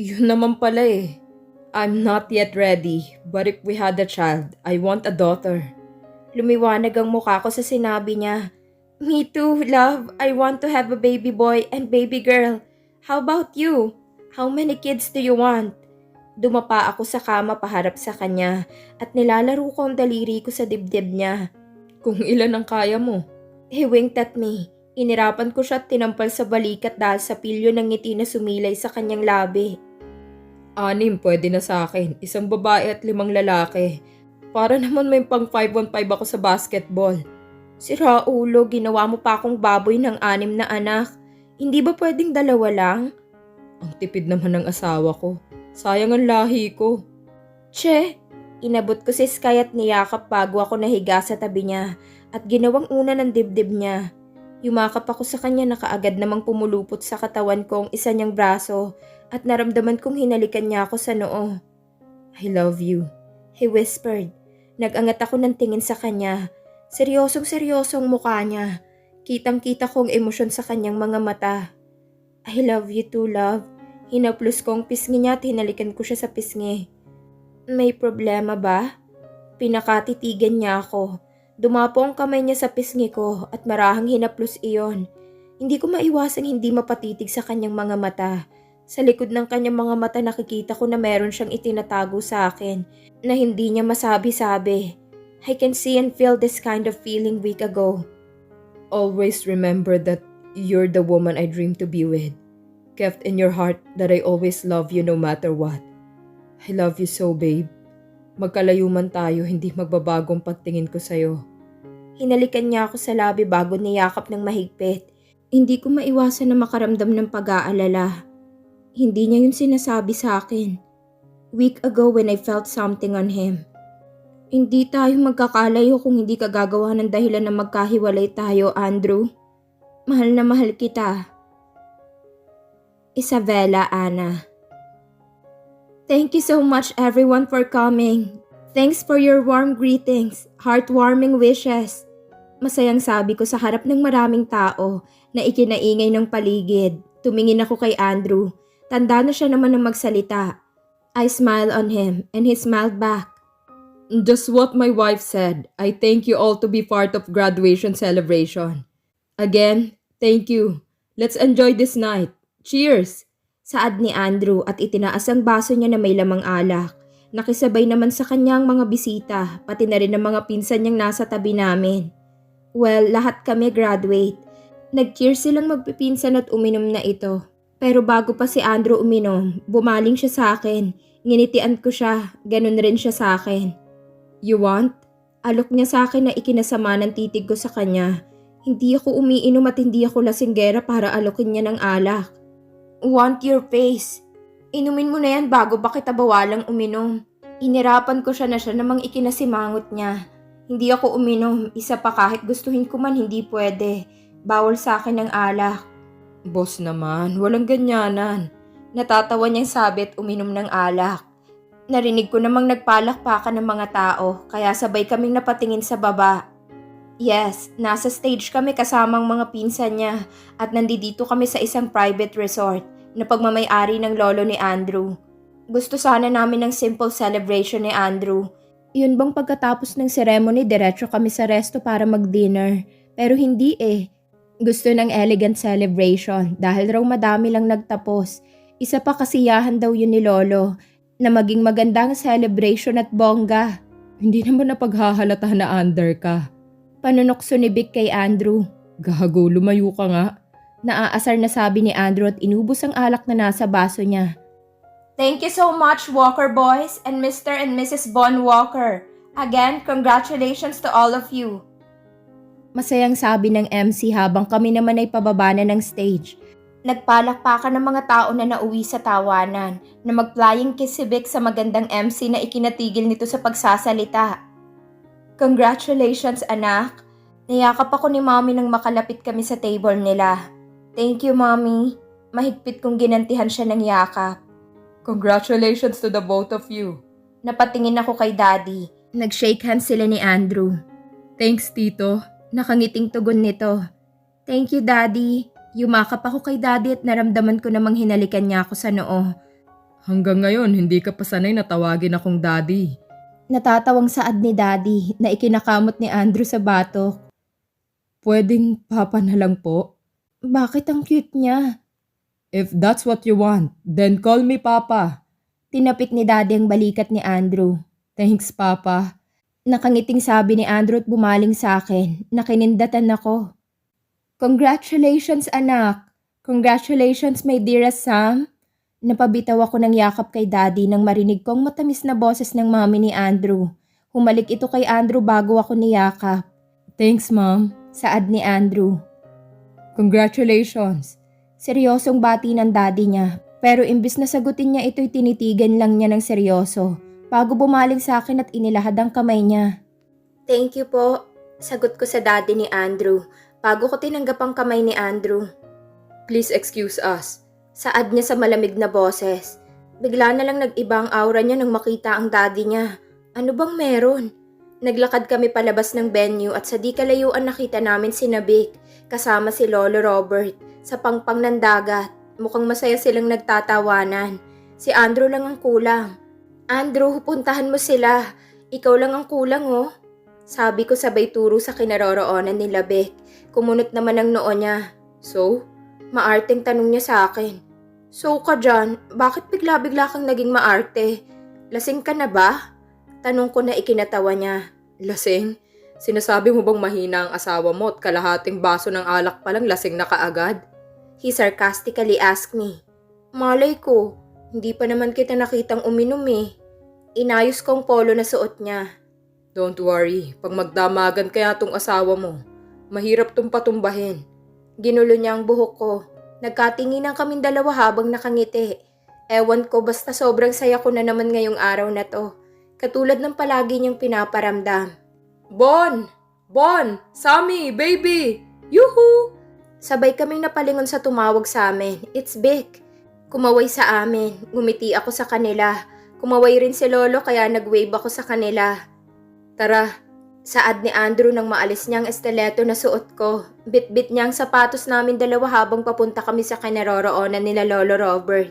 Yun naman pala eh. I'm not yet ready, but if we had a child, I want a daughter. Lumiwanag ang mukha ko sa sinabi niya. Me too, love. I want to have a baby boy and baby girl. How about you? How many kids do you want? Dumapa ako sa kama paharap sa kanya at nilalaro ko ang daliri ko sa dibdib niya. Kung ilan ang kaya mo. He winked at me. Inirapan ko siya at tinampal sa balikat dahil sa pilyo ng ngiti na sumilay sa kanyang labi. 6 pwede na sa akin, 1 babae at 5 lalaki. Para naman may pang 5-on-5 ako sa basketball. Sira ulo, ginawa mo pa akong baboy ng 6 na anak. Hindi ba pwedeng 2 lang? Ang tipid naman ng asawa ko. Sayang ang lahi ko. Che, inabot ko si Sky at niyakap bago ako nahiga sa tabi niya at ginawang una ng dibdib niya. Yumakap ako sa kanya na kaagad namang pumulupot sa katawan ko ang isa niyang braso at naramdaman kong hinalikan niya ako sa noo. I love you, he whispered. Nag-angat ako ng tingin sa kanya. Seryosong-seryosong mukha niya. Kitang-kita kong emosyon sa kanyang mga mata. I love you too, love. Hinaplos ko ang pisngi niya at hinalikan ko siya sa pisngi. May problema ba? Pinakatitigan niya ako. Dumapo ang kamay niya sa pisngi ko at marahang hinaplos iyon. Hindi ko maiwasang hindi mapatitig sa kanyang mga mata. Sa likod ng kanyang mga mata nakikita ko na meron siyang itinatago sa akin na hindi niya masabi-sabi. I can see and feel this kind of feeling week ago. Always remember that you're the woman I dream to be with. Kept in your heart that I always love you no matter what. I love you so, babe. Magkalayo man tayo, hindi magbabagong pagtingin ko sa'yo. Hinalikan niya ako sa labi bago niyakap ng mahigpit. Hindi ko maiwasan na makaramdam ng pag-aalala. Hindi niya yun sinasabi sa akin. Week ago when I felt something on him. Hindi tayo magkakalayo kung hindi ka gagawa ng dahilan na magkahiwalay tayo, Andrew. Mahal na mahal kita. Isabella, Ana. Thank you so much everyone for coming. Thanks for your warm greetings, heartwarming wishes. Masayang sabi ko sa harap ng maraming tao na ikinaingay ng paligid. Tumingin ako kay Andrew. Tanda na siya naman ng magsalita. I smiled on him and he smiled back. Just what my wife said. I thank you all to be part of graduation celebration. Again, thank you. Let's enjoy this night. Cheers! Saad ni Andrew at itinaas ang baso niya na may lamang alak. Nakisabay naman sa kanyang mga bisita, pati na rin ang mga pinsan niyang nasa tabi namin. Well, lahat kami graduate. Nag-cheers silang magpipinsan at uminom na ito. Pero bago pa si Andrew uminom, bumaling siya sa akin. Nginitian ko siya, ganun rin siya sa akin. You want? Alok niya sa akin na ikinasama ng titig ko sa kanya. Hindi ako umiinom at hindi ako lasinggera para alokin niya ng alak. Want your face. Inumin mo na yan bago ba kita bawalang uminom. Inirapan ko siya na siya namang ikinasimangot niya. Hindi ako uminom, isa pa kahit gustuhin ko man hindi pwede. Bawal sa akin ang alak. Boss naman, walang ganyanan. Natatawa niyang sabi at uminom ng alak. Narinig ko namang nagpalakpakan ng mga tao, kaya sabay kaming napatingin sa baba. Yes, nasa stage kami kasamang mga pinsan niya at nandito kami sa isang private resort na pagmamay-ari ng lolo ni Andrew. Gusto sana namin ng simple celebration ni Andrew. Yun bang pagkatapos ng ceremony, diretso kami sa resto para mag-dinner. Pero hindi eh. Gusto ng elegant celebration dahil raw madami lang nagtapos. Isa pa kasiyahan daw yun ni lolo na maging magandang celebration at bongga. Hindi naman napaghahalata na under ka. Panunokso ni Vic kay Andrew. Gago, lumayo ka nga. Naaasar na sabi ni Andrew at inubos ang alak na nasa baso niya. Thank you so much, Walker boys and Mr. and Mrs. Bon Walker. Again, congratulations to all of you. Masayang sabi ng MC habang kami naman ay pababa na ng stage. Nagpalakpakan ng mga tao na nauwi sa tawanan na mag-flying kiss si Vic sa magandang MC na ikinatigil nito sa pagsasalita. Congratulations, anak. Niyakap ako ni Mommy nang makalapit kami sa table nila. Thank you, Mommy. Mahigpit kong ginantihan siya ng yakap. Congratulations to the both of you. Napatingin ako kay Daddy. Nag-shake hands sila ni Andrew. Thanks, Tito. Nakangiting tugon nito. Thank you, Daddy. Yumakap ako kay Daddy at naramdaman ko namang hinalikan niya ako sa noo. Hanggang ngayon, hindi ka pa sanay na tawagin akong daddy. Natatawang saad ni Daddy na ikinakamot ni Andrew sa batok. Pwedeng papa na lang po? Bakit ang cute niya? If that's what you want, then call me papa. Tinapik ni Daddy ang balikat ni Andrew. Thanks, papa. Nakangiting sabi ni Andrew at bumaling sa akin. Nakinindatan ako. Congratulations anak! Congratulations my dearest Sam! Napabitaw ako ng yakap kay Daddy nang marinig kong matamis na boses ng mami ni Andrew. Humalik ito kay Andrew bago ako niyakap. Thanks, ma'am. Saad ni Andrew. Congratulations. Seryosong bati ng daddy niya, pero imbis na sagutin niya ito'y tinitigan lang niya ng seryoso, bago bumaling sa akin at inilahad ang kamay niya. Thank you po, sagot ko sa daddy ni Andrew, bago ko tinanggap ang kamay ni Andrew. Please excuse us. Saad niya sa malamig na boses. Bigla na lang nag-iba ang aura niya nang makita ang daddy niya. Ano bang meron? Naglakad kami palabas ng venue at sa di kalayuan nakita namin si Vic kasama si Lolo Robert sa pangpang ng dagat. Mukhang masaya silang nagtatawanan. Si Andrew lang ang kulang. Andrew, puntahan mo sila. Ikaw lang ang kulang oh. Sabi ko sabay turo sa kinaroroonan ni Vic. Kumunot naman ang noo niya. So? Maarteng tanong niya sa akin. So ka dyan, bakit bigla-bigla kang naging maarte? Lasing ka na ba? Tanong ko na ikinatawa niya. Lasing? Sinasabi mo bang mahina ang asawa mo at kalahating baso ng alak palang lasing na kaagad? He sarcastically asked me. Malay ko, hindi pa naman kita nakitang uminom eh. Inayos kong polo na suot niya. Don't worry, pag magdamagan kaya tong asawa mo, mahirap tong patumbahin. Ginulo niya ang buhok ko. Nagkatinginan kaming dalawa habang nakangiti. Ewan ko basta sobrang saya ko na naman ngayong araw na to. Katulad ng palagi niyang pinaparamdam. Bon! Bon! Sammy! Baby! Yuhu! Sabay kaming napalingon sa tumawag sa amin. It's Vic. Kumaway sa amin. Ngumiti ako sa kanila. Kumaway rin si Lolo kaya nag-wave ako sa kanila. Tara! Saad ni Andrew nang maalis niya ang estileto na suot ko. Bit-bit niya ang sapatos namin dalawa habang papunta kami sa kinaroroonan nila Lolo Robert.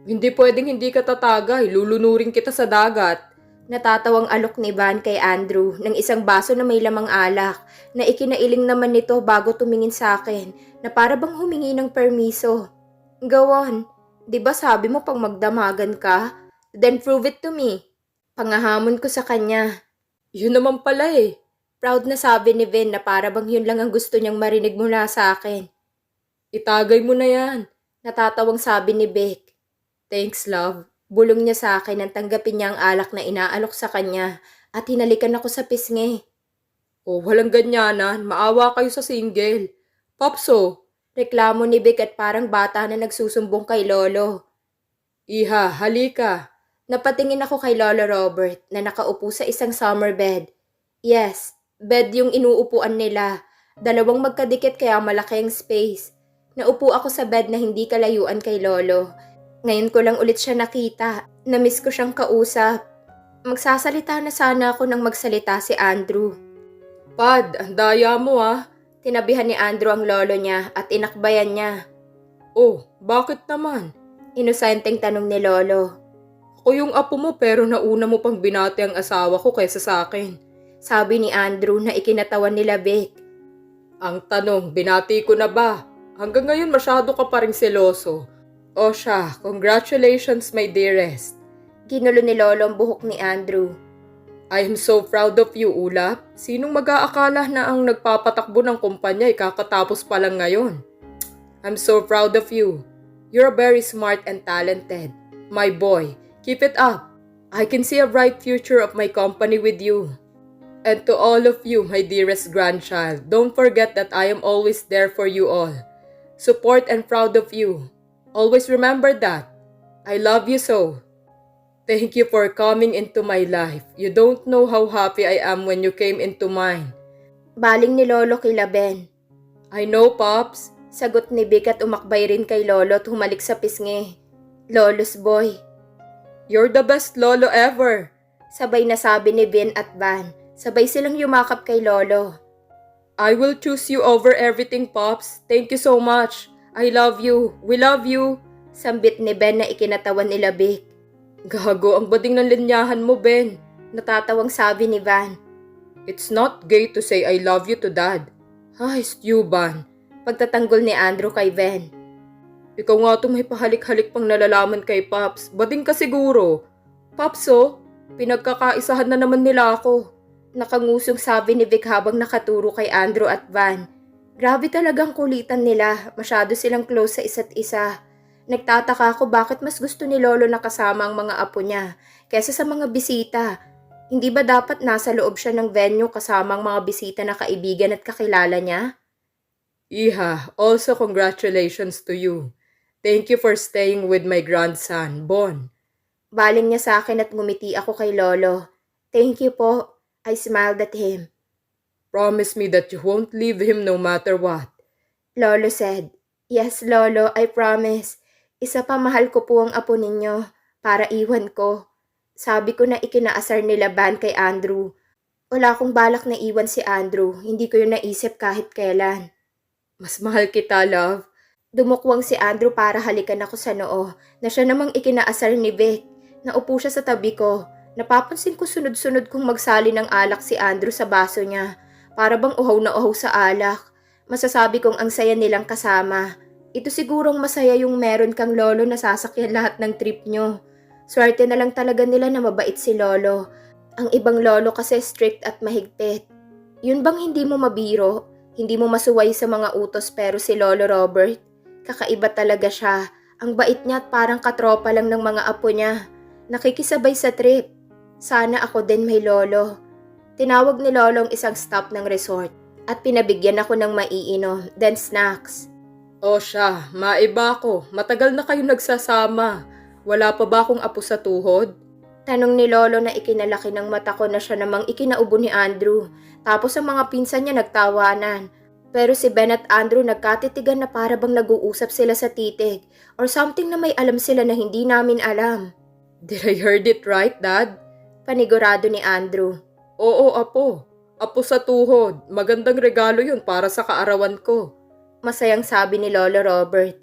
Hindi pwedeng hindi ka tatagay. Lulunurin kita sa dagat. Natatawang alok ni Van kay Andrew ng isang baso na may lamang alak na ikinailing naman nito bago tumingin sa akin na para bang humingi ng permiso. Go on. Diba sabi mo pang magdamagan ka? Then prove it to me. Pangahamon ko sa kanya. Yun naman pala eh. Proud na sabi ni Vin na para bang yun lang ang gusto niyang marinig mula sa akin. Itagay mo na yan. Natatawang sabi ni Vic. Thanks, love. Bulong niya sa akin nang tanggapin niya ang alak na inaalok sa kanya at hinalikan ako sa pisngi. Oh, walang ganyanan. Maawa kayo sa single. Popso. Reklamo ni Vic at parang bata na nagsusumbong kay Lolo. Iha, halika. Napatingin ako kay Lolo Robert na nakaupo sa isang summer bed. Yes, bed yung inuupuan nila. Dalawang magkadikit kaya malaki ang space. Naupo ako sa bed na hindi kalayuan kay Lolo. Ngayon ko lang ulit siya nakita. Namiss ko siyang kausap. Magsasalita na sana ako nang magsalita si Andrew. Pad, ang daya mo ah. Tinabihan ni Andrew ang lolo niya at inakbayan niya. Oh, bakit naman? Inosenteng tanong ni Lolo. Ako yung apo mo pero nauna mo pang binati ang asawa ko kaysa sa akin. Sabi ni Andrew na ikinatawan nila Vic. Ang tanong, binati ko na ba? Hanggang ngayon masyado ka pa ring seloso. O siya, congratulations my dearest. Ginulo ni Lolo ang buhok ni Andrew. I am so proud of you, Ulap. Sinong mag-aakala na ang nagpapatakbo ng kumpanya ay kakatapos pa lang ngayon? I'm so proud of you. You're very smart and talented. My boy, keep it up. I can see a bright future of my company with you. And to all of you, my dearest grandchild, don't forget that I am always there for you all. Support and proud of you. Always remember that. I love you so. Thank you for coming into my life. You don't know how happy I am when you came into mine. Baling ni Lolo kay Laben. I know, Pops. Sagot ni Vic at umakbay rin kay Lolo at humalik sa pisngi. Lolo's boy. You're the best lolo ever. Sabay na sabi ni Vin at Van. Sabay silang yumakap kay Lolo. I will choose you over everything, Pops. Thank you so much. I love you. We love you. Sambit ni Ben na ikinatawan nila Vic. Gago, ang bading ng linyahan mo, Ben. Natatawang sabi ni Van. It's not gay to say I love you to Dad. Ay, Stuban. Pagtatanggol ni Andrew kay Ben. Ikaw nga to may pahalik-halik pang nalalaman kay Pops. Bading ka siguro. Pops, pinagkakaisahan na naman nila ako. Nakangusong sabi ni Vic habang nakaturo kay Andrew at Van. Grabe talagang kulitan nila. Masyado silang close sa isa't isa. Nagtataka ako bakit mas gusto ni Lolo na kasama ang mga apo niya kaysa sa mga bisita. Hindi ba dapat nasa loob siya ng venue kasama ang mga bisita na kaibigan at kakilala niya? Iha, also congratulations to you. Thank you for staying with my grandson, Bon. Baling niya sa akin at ngumiti ako kay Lolo. Thank you po. I smiled at him. Promise me that you won't leave him no matter what. Lolo said. Yes, Lolo, I promise. Isa pa mahal ko po ang apo ninyo para iwan ko. Sabi ko na ikinaasar nila Van kay Andrew. Wala akong balak na iwan si Andrew. Hindi ko yun naisip kahit kailan. Mas mahal kita, love. Dumukwang si Andrew para halikan ako sa noo na siya namang ikinaasar ni Vic. Naupo siya sa tabi ko. Napapansin ko sunod-sunod kong magsali ng alak si Andrew sa baso niya. Para bang uhaw na uhaw sa alak. Masasabi kong ang saya nilang kasama. Ito sigurong masaya yung meron kang lolo na sasakyan lahat ng trip nyo. Swerte na lang talaga nila na mabait si Lolo. Ang ibang lolo kasi strict at mahigpit. Yun bang hindi mo mabiro? Hindi mo masuway sa mga utos pero si Lolo Robert? Kakaiba talaga siya. Ang bait niya at parang katropa lang ng mga apo niya. Nakikisabay sa trip. Sana ako din may lolo. Tinawag ni Lolo ang isang stop ng resort at pinabigyan ako ng maiinom, then snacks. O siya, maiba ko. Matagal na kayo nagsasama. Wala pa ba akong apo sa tuhod? Tanong ni Lolo na ikinalaki ng mata ko na siya namang ikinaubo ni Andrew. Tapos ang mga pinsan niya nagtawanan. Pero si Ben at Andrew nagkatitigan na para bang nag-uusap sila sa titig or something na may alam sila na hindi namin alam. Did I heard it right, Dad? Panigurado ni Andrew. Oo, apo. Apo sa tuhod. Magandang regalo yun para sa kaarawan ko. Masayang sabi ni Lolo Robert.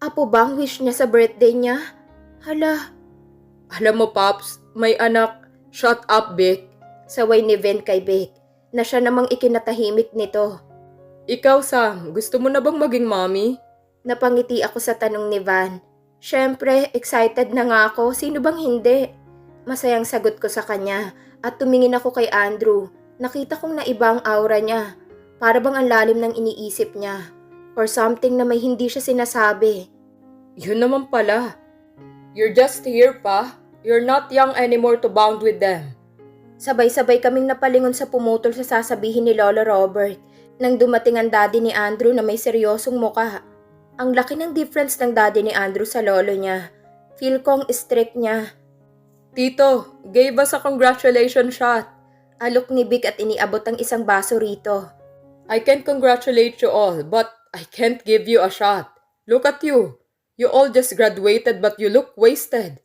Apo bang wish niya sa birthday niya? Hala. Alam mo, Pops, may anak. Shut up, Vic. Saway ni Vin kay Vic na siya namang ikinatahimik nito. Ikaw, Sam, gusto mo na bang maging mommy? Napangiti ako sa tanong ni Van. Syempre, excited na nga ako. Sino bang hindi? Masayang sagot ko sa kanya at tumingin ako kay Andrew. Nakita kong naiba ang aura niya. Para bang ang lalim ng iniisip niya. Or something na may hindi siya sinasabi. Yun naman pala. You're just here, pa. You're not young anymore to bond with them. Sabay-sabay kaming napalingon sa pumutol sa sasabihin ni Lolo Robert nang dumating ang daddy ni Andrew na may seryosong muka. Ang laki ng difference ng daddy ni Andrew sa lolo niya. Feel kong strict niya. Tito, gave us a congratulations shot. Alok ni Vic at iniabot ang isang baso rito. I can congratulate you all, but I can't give you a shot. Look at you. You all just graduated but you look wasted.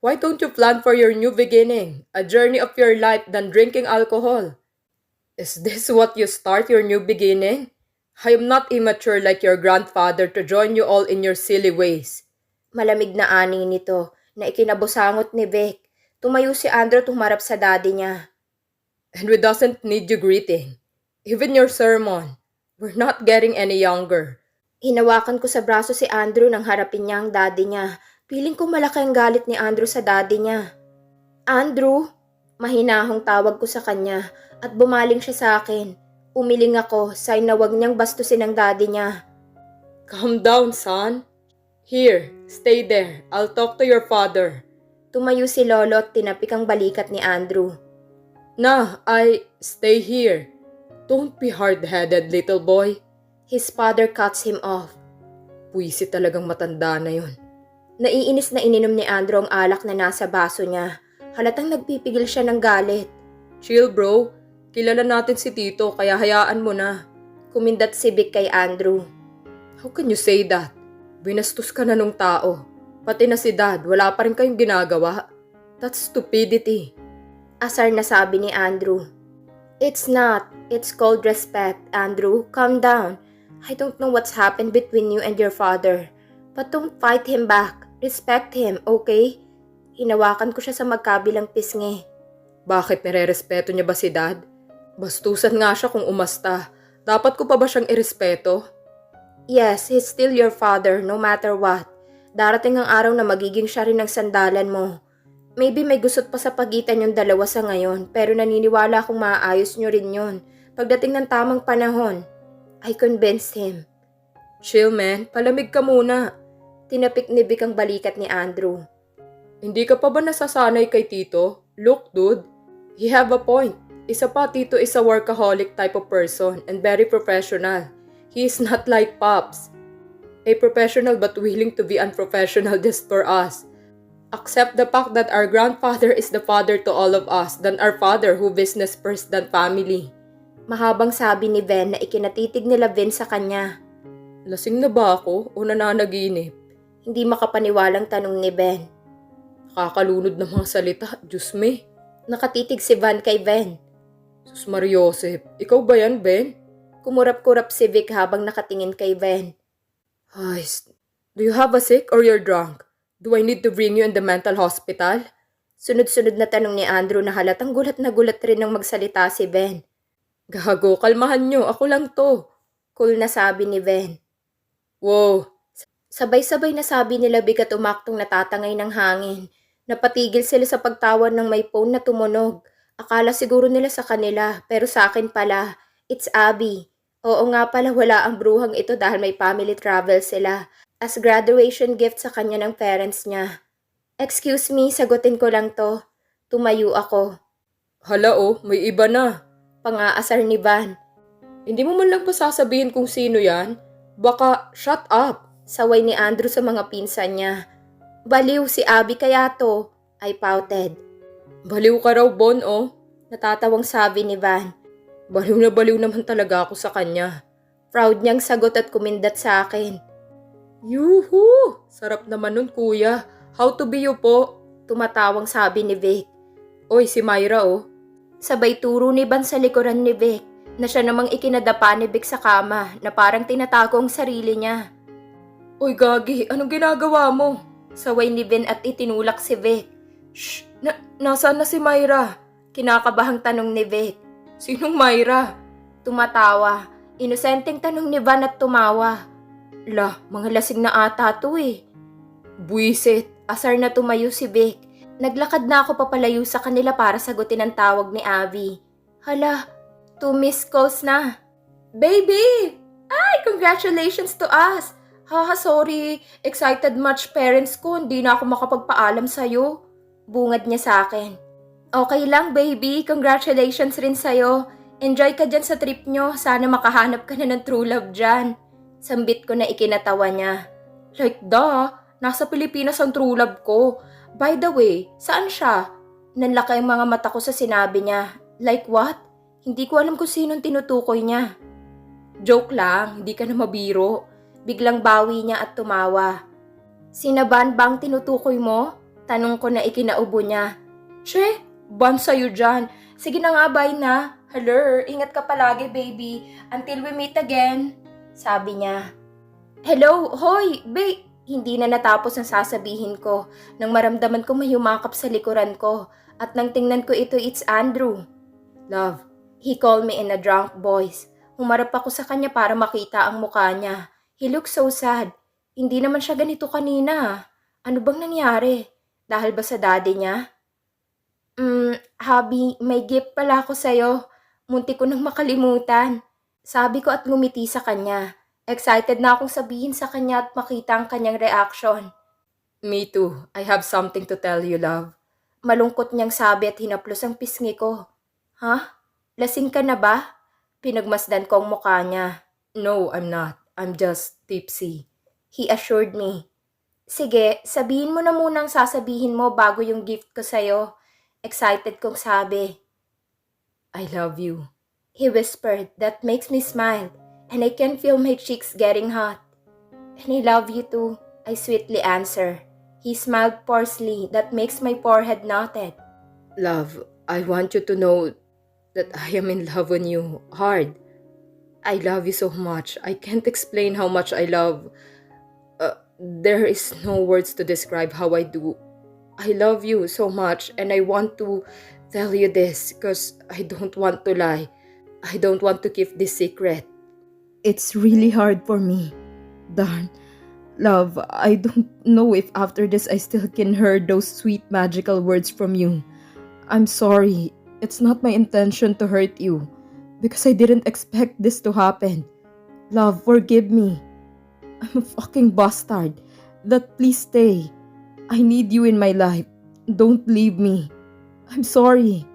Why don't you plan for your new beginning, a journey of your life than drinking alcohol? Is this what you start your new beginning? I am not immature like your grandfather to join you all in your silly ways. Malamig na ani nito na ikinabusangot ni Vic. Tumayo si Andrew tumarap sa daddy niya. And we doesn't need you greeting. Even your sermon. We're not getting any younger. Hinawakan ko sa braso si Andrew nang harapin niya ang daddy niya. Piling ko malaki ang galit ni Andrew sa daddy niya. Andrew? Mahinahong tawag ko sa kanya at bumaling siya sa akin. Umiling ako, sign na wag niyang bastusin ang daddy niya. Calm down, son. Here, stay there. I'll talk to your father. Tumayo si Lolo at tinapik ang balikat ni Andrew. Nah, stay here. Don't be hard-headed, little boy. His father cuts him off. Puwisit talagang matanda na yun. Naiinis na ininom ni Andrew ang alak na nasa baso niya. Halatang nagpipigil siya ng galit. Chill, bro. Kilala natin si Tito kaya hayaan mo na. Kumindat si Vic kay Andrew. How can you say that? Binastos ka na nung tao. Pati na si Dad, wala pa rin kayong ginagawa. That's stupidity. Asar na sabi ni Andrew. It's not. It's called respect, Andrew. Calm down. I don't know what's happened between you and your father. But don't fight him back. Respect him, okay? Hinawakan ko siya sa magkabilang pisngi. Bakit nire-respeto niya ba si Dad? Bastusan nga siya kung umasta. Dapat ko pa ba siyang irespeto? Yes, he's still your father, no matter what. Darating ang araw na magiging siya rin ang sandalan mo. Maybe may gusot pa sa pagitan yung dalawa sa ngayon, pero naniniwala akong maaayos nyo rin yun. Pagdating ng tamang panahon, I convinced him. Chill, man. Palamig ka muna. Tinapik ni Vic ang balikat ni Andrew. Hindi ka pa ba nasasanay kay Tito? Look, dude. He have a point. Isa pa, Tito is a workaholic type of person and very professional. He is not like Pops. A professional but willing to be unprofessional just for us. Accept the fact that our grandfather is the father to all of us than our father who business first than family. Mahabang sabi ni Ben na ikinatitig nila Vin sa kanya. Lasing na ba ako o nananaginip? Hindi makapaniwalang tanong ni Ben. Nakakalunod ng mga salita, Diyos me. Nakatitig si Van kay Ben. Sus Mariosep, ikaw ba yan, Ben? Kumurap-kurap si Vic habang nakatingin kay Ben. Ay, do you have a sick or you're drunk? Do I need to bring you in the mental hospital? Sunod-sunod na tanong ni Andrew na halatang gulat na gulat rin nang magsalita si Ben. Gago, kalmahan nyo, ako lang to. Cool na sabi ni Ben. Wow. Sabay-sabay na sabi nila Vic at umaktong natatangay ng hangin. Napatigil sila sa pagtawan ng may phone na tumunog. Akala siguro nila sa kanila, pero sa akin pala, it's Abby. Oo nga pala wala ang bruhang ito dahil may family travel sila. As graduation gift sa kanya ng parents niya. Excuse me, sagutin ko lang to. Tumayo ako. Hala may iba na. Pangaasar ni Van. Hindi mo man lang pa sasabihin kung sino yan? Baka, shut up. Saway ni Andrew sa mga pinsan niya. Baliw si Abby kaya to, I pouted. Baliw ka raw, Bon, Natatawang sabi ni Van. Baliw na baliw naman talaga ako sa kanya. Proud niyang sagot at kumindat sa akin. Yuhu! Sarap naman nun, kuya. How to be you po? Tumatawang sabi ni Vic. Oy, si Myra, Sabay turo ni Van sa likuran ni Vic na siya namang ikinadapa ni Vic sa kama na parang tinatago ang sarili niya. Oy, Gagi, anong ginagawa mo? Saway ni Vin at itinulak si Vic. Shh! Nasaan na si Myra? Kinakabahang tanong ni Vic. Sinong Myra? Tumatawa. Inosenteng tanong ni Van at tumawa. Mga lasing na ata to eh. Buisit. Asar na tumayo si Vic. Naglakad na ako papalayo sa kanila para sagutin ang tawag ni Abby. Hala, 2 missed calls na. Baby! Ay, congratulations to us! Haha, sorry. Excited much parents ko. Hindi na ako makapagpaalam sa'yo. Bungad niya sa akin. Okay lang, baby. Congratulations rin sa'yo. Enjoy ka dyan sa trip nyo. Sana makahanap ka na ng true love dyan. Sambit ko na ikinatawa niya. Like, nasa Pilipinas ang true love ko. By the way, saan siya? Nanlaki ang mga mata ko sa sinabi niya. Like what? Hindi ko alam kung sinong tinutukoy niya. Joke lang, hindi ka na mabiro. Biglang bawi niya at tumawa. Sinaban bang tinutukoy mo? Tanong ko na ikinaubo niya. Che, ban sa'yo dyan. Sige na nga, bye na. Hello, ingat ka palagi, baby. Until we meet again. Sabi niya. Hello, hoy, babe. Hindi na natapos ang sasabihin ko nang maramdaman ko may humakap sa likuran ko at nang tingnan ko ito, it's Andrew. Love. He called me in a drunk voice. Humarap ako sa kanya para makita ang mukha niya. He looked so sad. Hindi naman siya ganito kanina. Ano bang nangyari? Dahil ba sa daddy niya? Habi, may gift pala ako sa'yo. Munti ko nang makalimutan. Sabi ko at ngumiti sa kanya. Excited na akong sabihin sa kanya at makita ang kanyang reaction. Me too. I have something to tell you, love. Malungkot niyang sabi at hinaplos ang pisngi ko. Ha? Lasing ka na ba? Pinagmasdan ko ang mukha niya. No, I'm not. I'm just tipsy. He assured me. Sige, sabihin mo na muna ang sasabihin mo bago yung gift ko sa'yo. Excited kong sabi. I love you. He whispered. That makes me smile. And I can feel my cheeks getting hot. And I love you too, I sweetly answer. He smiled forcefully. That makes my forehead knotted. Love, I want you to know that I am in love with you. Hard. I love you so much. I can't explain how much I love. There is no words to describe how I do. I love you so much and I want to tell you this because I don't want to lie. I don't want to keep this secret. It's really hard for me. Darn. Love, I don't know if after this I still can hear those sweet magical words from you. I'm sorry. It's not my intention to hurt you. Because I didn't expect this to happen. Love, forgive me. I'm a fucking bastard. That please stay. I need you in my life. Don't leave me. I'm sorry.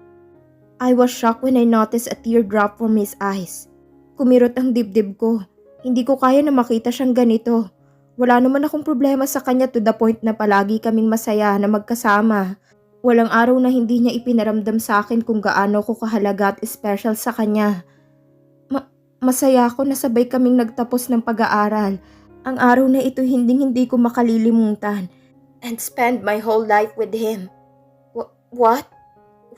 I was shocked when I noticed a teardrop from his eyes. Kumirot ang dibdib ko. Hindi ko kaya na makita siyang ganito. Wala naman akong problema sa kanya to the point na palagi kaming masaya na magkasama. Walang araw na hindi niya ipinaramdam sa akin kung gaano ko kahalaga at special sa kanya. Masaya ako na sabay kaming nagtapos ng pag-aaral. Ang araw na ito hindi ko makalilimutan. And spend my whole life with him. What?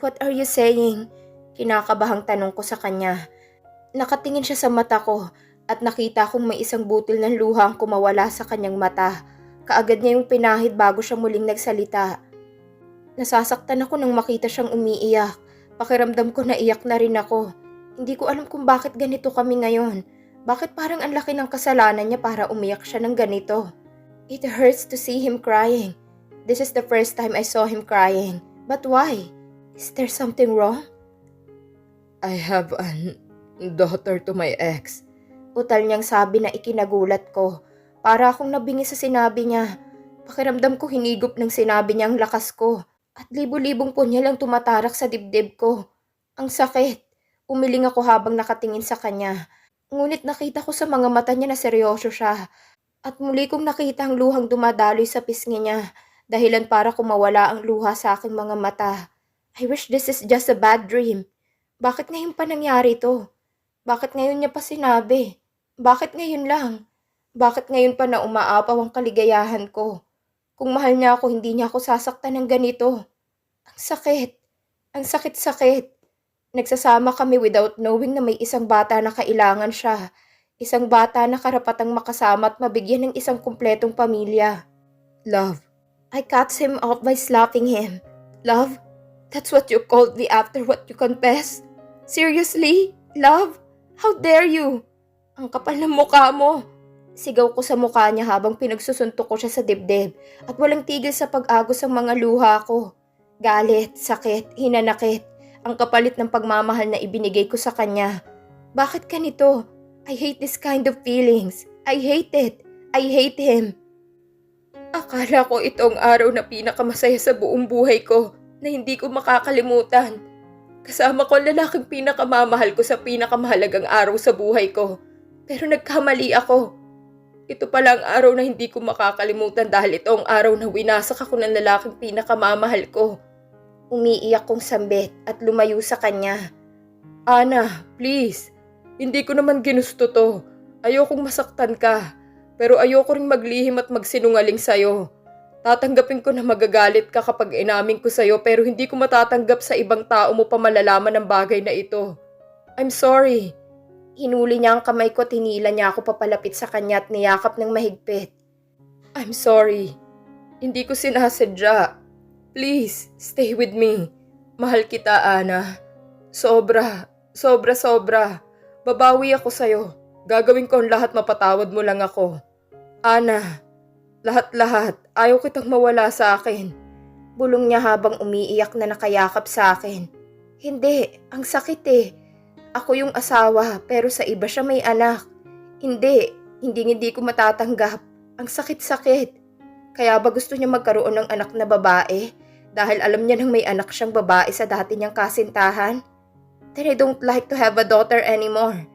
What are you saying? Kinakabahang tanong ko sa kanya. Nakatingin siya sa mata ko at nakita kong may isang butil ng luha ang kumawala sa kanyang mata. Kaagad niya yung pinahid bago siya muling nagsalita. Nasasaktan ako nang makita siyang umiiyak. Pakiramdam ko na iyak na rin ako. Hindi ko alam kung bakit ganito kami ngayon. Bakit parang ang laki ng kasalanan niya para umiyak siya ng ganito? It hurts to see him crying. This is the first time I saw him crying. But why? Is there something wrong? I have a daughter to my ex. Utal niyang sabi na ikinagulat ko. Para akong nabingi sa sinabi niya. Pakiramdam ko hinigop ng sinabi niya ang lakas ko. At libo-libong punya lang tumatarak sa dibdib ko. Ang sakit. Umiling ako habang nakatingin sa kanya. Ngunit nakita ko sa mga mata niya na seryoso siya. At muli kong nakita ang luhang dumadaloy sa pisngi niya. Dahilan para kumawala ang luha sa aking mga mata. I wish this is just a bad dream. Bakit ngayon pa nangyari to? Bakit ngayon niya pa sinabi? Bakit ngayon lang? Bakit ngayon pa na umaapaw ang kaligayahan ko? Kung mahal niya ako, hindi niya ako sasaktan ng ganito. Ang sakit. Ang sakit-sakit. Nagsasama kami without knowing na may isang bata na kailangan siya. Isang bata na karapatang makasama at mabigyan ng isang kumpletong pamilya. Love. I cut him off by slapping him. Love? That's what you called me after what you confessed? Seriously? Love? How dare you? Ang kapal ng mukha mo. Sigaw ko sa mukha niya habang pinagsusuntok ko siya sa dibdib at walang tigil sa pag-agos ang mga luha ko. Galit, sakit, hinanakit, ang kapalit ng pagmamahal na ibinigay ko sa kanya. Bakit ganito? I hate this kind of feelings. I hate it. I hate him. Akala ko itong araw na pinakamasaya sa buong buhay ko na hindi ko makakalimutan. Kasama ko ang lalaking pinakamamahal ko sa pinakamahalagang araw sa buhay ko. Pero nagkamali ako. Ito pala ang araw na hindi ko makakalimutan dahil ito ang araw na winasak ako ng lalaking pinakamamahal ko. Umiiyak kong sambit at lumayo sa kanya. Ana, please. Hindi ko naman ginusto to. Ayokong masaktan ka. Pero ayoko ring maglihim at magsinungaling sa'yo. Tatanggapin ko na magagalit ka kapag inamin ko sa'yo pero hindi ko matatanggap sa ibang tao mo pa malalaman ang bagay na ito. I'm sorry. Hinuli niya ang kamay ko at hinila niya ako papalapit sa kanya at niyakap ng mahigpit. I'm sorry. Hindi ko sinasadya. Please, stay with me. Mahal kita, Ana. Sobra. Babawi ako sa'yo. Gagawin ko ang lahat, mapatawad mo lang ako. Ana, lahat. Ayaw kitang mawala sa akin. Bulong niya habang umiiyak na nakayakap sa akin. Hindi, ang sakit eh. Ako yung asawa, pero sa iba siya may anak. Hindi ko matatanggap. Ang sakit-sakit. Kaya ba gusto niya magkaroon ng anak na babae? Dahil alam niya nang may anak siyang babae sa dati niyang kasintahan? Then I don't like to have a daughter anymore.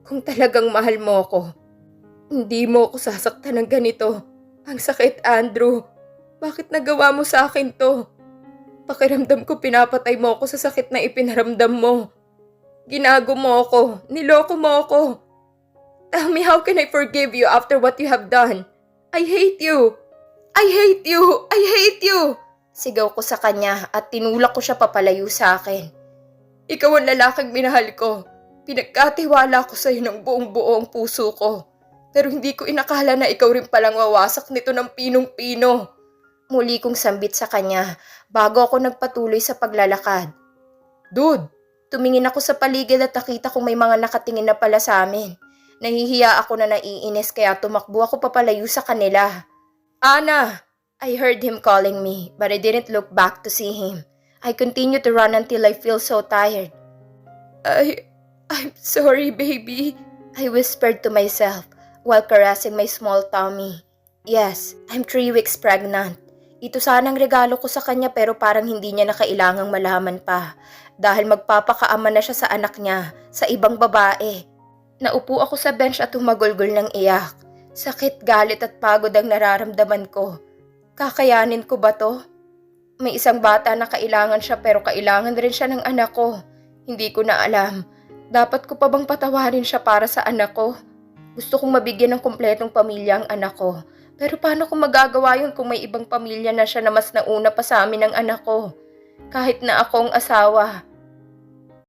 Kung talagang mahal mo ko, hindi mo ako sasaktan ng ganito. Ang sakit, Andrew. Bakit nagawa mo sa akin to? Pakiramdam ko pinapatay mo ako sa sakit na ipinaramdam mo. Ginago mo ako. Niloko mo ako. Tell me, how can I forgive you after what you have done? I hate you. Sigaw ko sa kanya at tinulak ko siya papalayo sa akin. Ikaw ang lalaking minahal ko. Pinagkatiwala ko sa'yo ng buong-buo ang puso ko. Pero hindi ko inakala na ikaw rin palang wawasak nito ng pinong-pino. Muli kong sambit sa kanya bago ako nagpatuloy sa paglalakad. Dude, Tumingin ako sa paligid at nakita kong may mga nakatingin na pala sa amin. Nahihiya ako na naiinis kaya tumakbo ako papalayo sa kanila. Ana! I heard him calling me, but I didn't look back to see him. I continued to run until I feel so tired. I'm sorry, baby. I whispered to myself while caressing my small tummy. Yes, I'm 3 weeks pregnant. Ito sanang regalo ko sa kanya pero parang hindi niya na kailangang malaman pa dahil magpapakaama na siya sa anak niya, sa ibang babae. Naupo ako sa bench at humagulgol ng iyak. Sakit, galit at pagod ang nararamdaman ko. Kakayanin ko ba to? May isang bata na kailangan siya pero kailangan rin siya ng anak ko. Hindi ko na alam. Dapat ko pa bang patawarin siya para sa anak ko? Gusto kong mabigyan ng kumpletong pamilya ang anak ko. Pero paano ko magagawa yun kung may ibang pamilya na siya na mas nauna pa sa amin ng anak ko? Kahit na akong asawa,